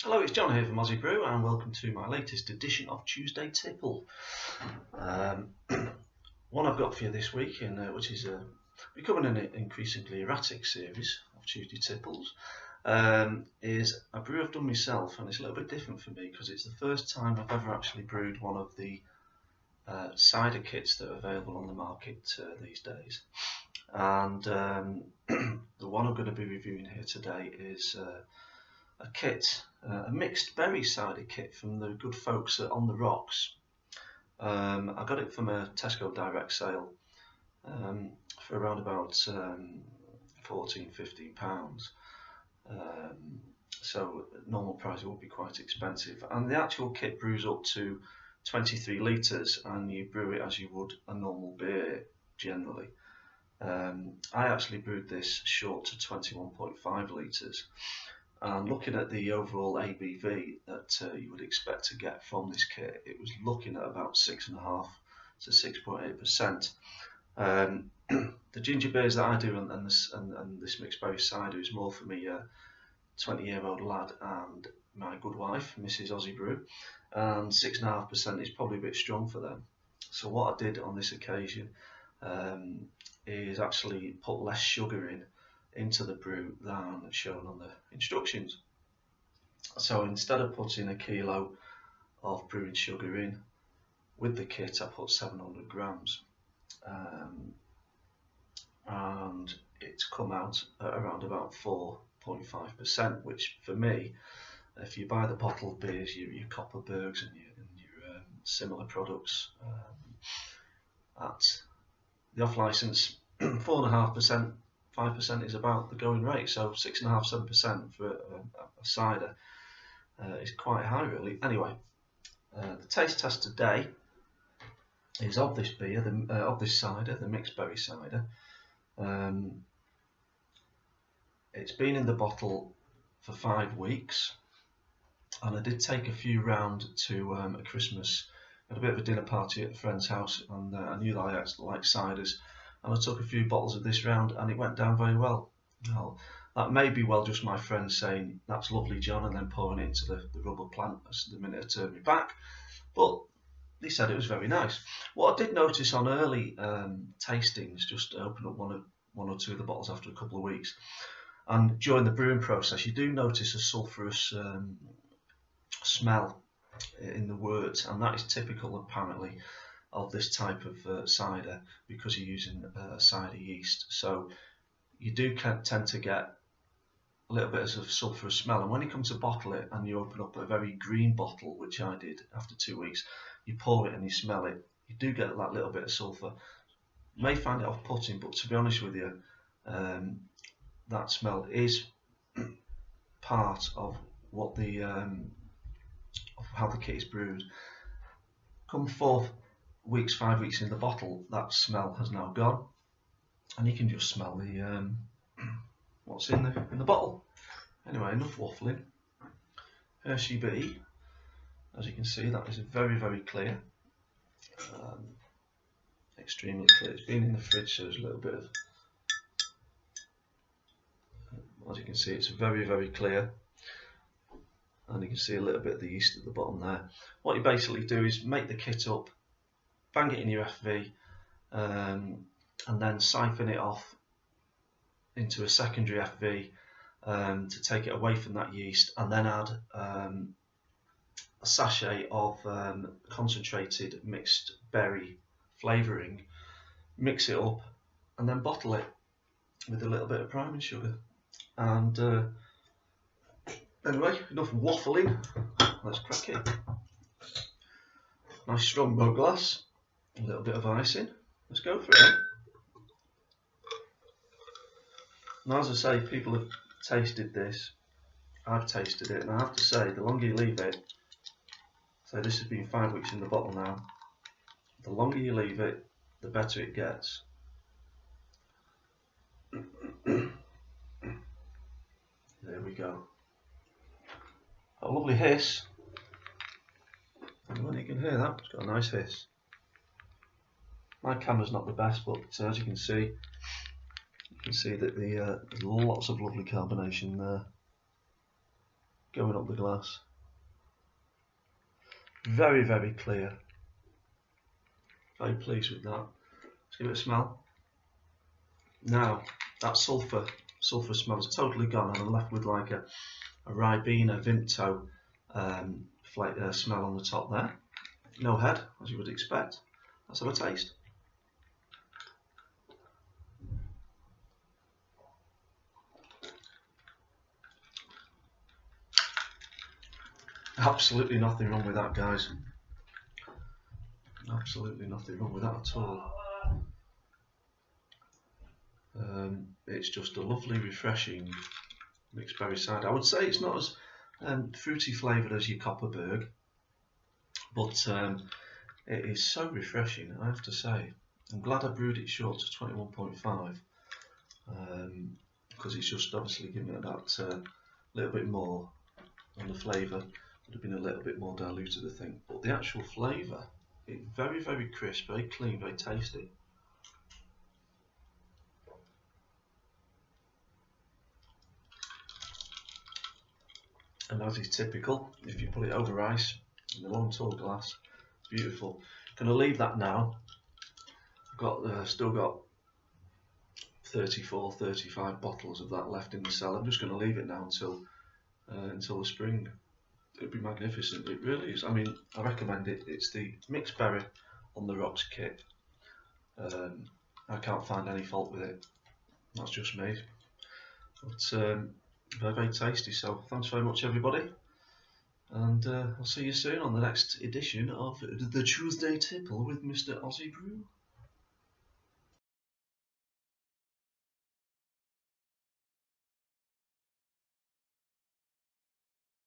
Hello, it's John here from Ozzybrew and welcome to my latest edition of Tuesday Tipple. One I've got for you this week, which is becoming an increasingly erratic series of Tuesday Tipples, is a brew I've done myself, and it's a little bit different for me because it's the first time I've ever actually brewed one of the cider kits that are available on the market these days. And the one I'm going to be reviewing here today is a kit, a mixed berry cider kit from the good folks at On the Rocks. I got it from a Tesco direct sale for around about £14–15. So normal price would be quite expensive, and the actual kit brews up to 23 litres, and you brew it as you would a normal beer generally. I actually brewed this short to 21.5 litres, and looking at the overall ABV that you would expect to get from this kit, it was looking at about 6.5 to 6.8%. The ginger beers that I do and this mixed berry cider is more for me a 20-year-old lad and my good wife, Mrs. Ozzybrew, and 6.5% is probably a bit strong for them. So what I did on this occasion is actually put less sugar into the brew than shown on the instructions. So instead of putting a kilo of brewing sugar in with the kit, I put 700 grams, and it's come out at around about 4.5%, which for me, if you buy the bottled beers, your Copperbergs and your similar products at the off-license, 4.5%, 5% is about the going rate. So 6.5–7% for a cider is quite high, really. Anyway, the taste test today is of this beer, of this cider, the mixed berry cider. It's been in the bottle for 5 weeks, and I did take a few round to a Christmas. Had a bit of a dinner party at a friend's house, and I knew that I like ciders, and I took a few bottles of this round, and it went down very well. Well, that may be just my friend saying, "That's lovely, John," and then pouring it into the rubber plant the minute I turned me back. But they said it was very nice. What I did notice on early tastings, just to open up one or two of the bottles after a couple of weeks, and during the brewing process, you do notice a sulphurous smell in the words, and that is typical apparently of this type of cider because you're using cider yeast. So you do tend to get a little bit of sulphurous smell, and when you come to bottle it and you open up a very green bottle, which I did after 2 weeks, you pour it and you smell it, you do get that little bit of sulphur. You may find it off-putting, but to be honest with you, that smell is part of what the of how the kit is brewed. Come 5 weeks in the bottle, that smell has now gone, and you can just smell the what's in the bottle. Anyway, enough waffling. Hershey B, as you can see, that is very, very clear, extremely clear. It's been in the fridge, so there's a little bit of, as you can see, it's very, very clear. And you can see a little bit of the yeast at the bottom there. What you basically do is make the kit up, bang it in your FV, and then siphon it off into a secondary FV to take it away from that yeast, and then add a sachet of concentrated mixed berry flavouring, mix it up, and then bottle it with a little bit of priming sugar. And anyway, enough waffling, let's crack it. Nice strong mug glass, a little bit of icing, let's go for it. Now, as I say, people have tasted this, I've tasted it, and I have to say, the longer you leave it, so this has been 5 weeks in the bottle now, the longer you leave it, the better it gets. There we go. A lovely hiss. And you can hear that, it's got a nice hiss. My camera's not the best, but as you can see that there's lots of lovely carbonation there. going up the glass. Very, very clear. Very pleased with that. Let's give it a smell. Now, that sulphur smell is totally gone, and I'm left with like a Ribena Vimto smell on the top there. No head, as you would expect. Let's have a taste. Absolutely nothing wrong with that, guys. Absolutely nothing wrong with that at all. It's just a lovely, refreshing mixed berry cider. I would say it's not as fruity flavoured as your Copperberg, but it is so refreshing, I have to say. I'm glad I brewed it short to 21.5 because it's just obviously giving it that little bit more on the flavour. Would have been a little bit more diluted, I think, but the actual flavour, it's very, very crisp, very clean, very tasty. And as is typical, if you put it over ice in a long tall glass, beautiful. Gonna leave that now. I've got still got 34, 35 bottles of that left in the cellar. I'm just gonna leave it now until the spring. It'd be magnificent. It really is. I mean, I recommend it. It's the mixed berry on the Rocks kit. I can't find any fault with it. That's just me. But very, very tasty. So thanks very much, everybody, and I'll see you soon on the next edition of the Tuesday Tipple with Mr. Ozzybrew.